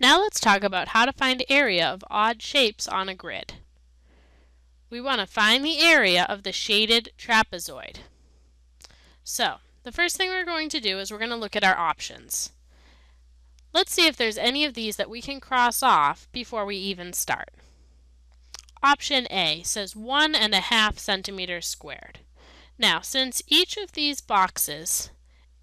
Now let's talk about how to find area of odd shapes on a grid. We want to find the area of the shaded trapezoid. So, the first thing we're going to do is we're going to look at our options. Let's see if there's any of these that we can cross off before we even start. Option A says 1.5 centimeters squared. Now, since each of these boxes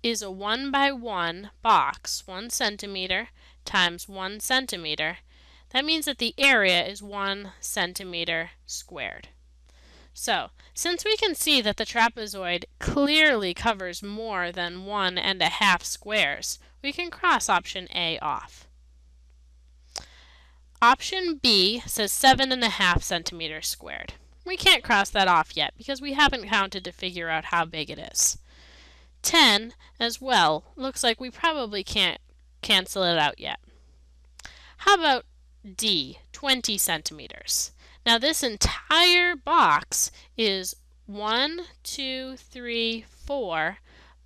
is a 1 by 1 box, 1 centimeter times 1 centimeter, that means that the area is 1 centimeter squared. So, since we can see that the trapezoid clearly covers more than 1.5 squares, we can cross option A off. Option B says 7.5 centimeters squared. We can't cross that off yet because we haven't counted to figure out how big it is. 10 as well. Looks like we probably can't cancel it out yet. How about D, 20 centimeters? Now this entire box is 1, 2, 3, 4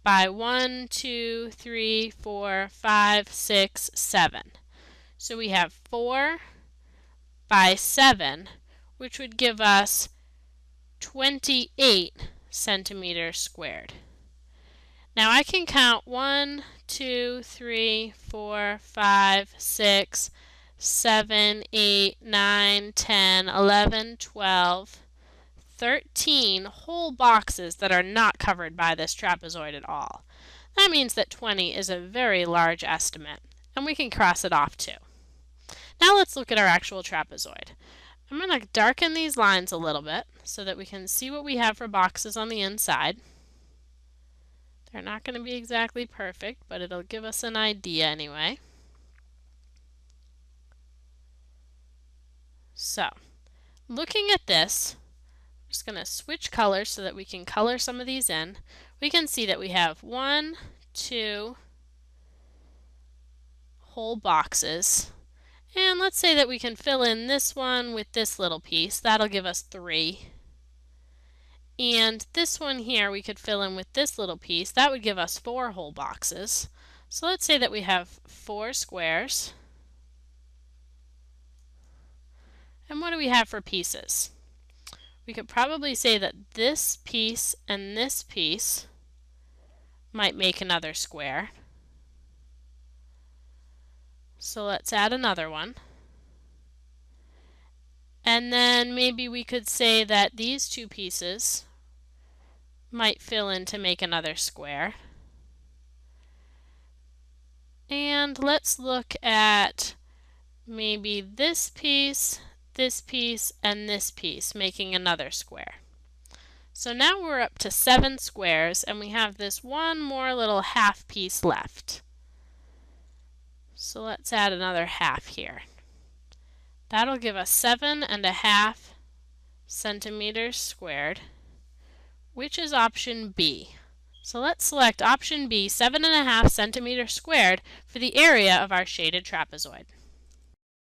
by 1, 2, 3, 4, 5, 6, 7. So we have 4 by 7, which would give us 28 centimeters squared. Now I can count 1, 2, 3, 4, 5, 6, 7, 8, 9, 10, 11, 12, 13 whole boxes that are not covered by this trapezoid at all. That means that 20 is a very large estimate, and we can cross it off too. Now let's look at our actual trapezoid. I'm going to darken these lines a little bit so that we can see what we have for boxes on the inside. They're not going to be exactly perfect, but it'll give us an idea anyway. So, looking at this, I'm just going to switch colors so that we can color some of these in. We can see that we have 1, 2 whole boxes. And let's say that we can fill in this one with this little piece. That'll give us 3. And this one here we could fill in with this little piece. That would give us 4 whole boxes. So let's say that we have 4 squares. And what do we have for pieces? We could probably say that this piece and this piece might make another square. So let's add another one. And then maybe we could say that these 2 pieces might fill in to make another square. And let's look at maybe this piece, and this piece making another square. So now we're up to 7 squares, and we have this one more little half piece left. So let's add another half here. That'll give us 7.5 centimeters squared, which is option B. So let's select option B, 7.5 centimeters squared, for the area of our shaded trapezoid.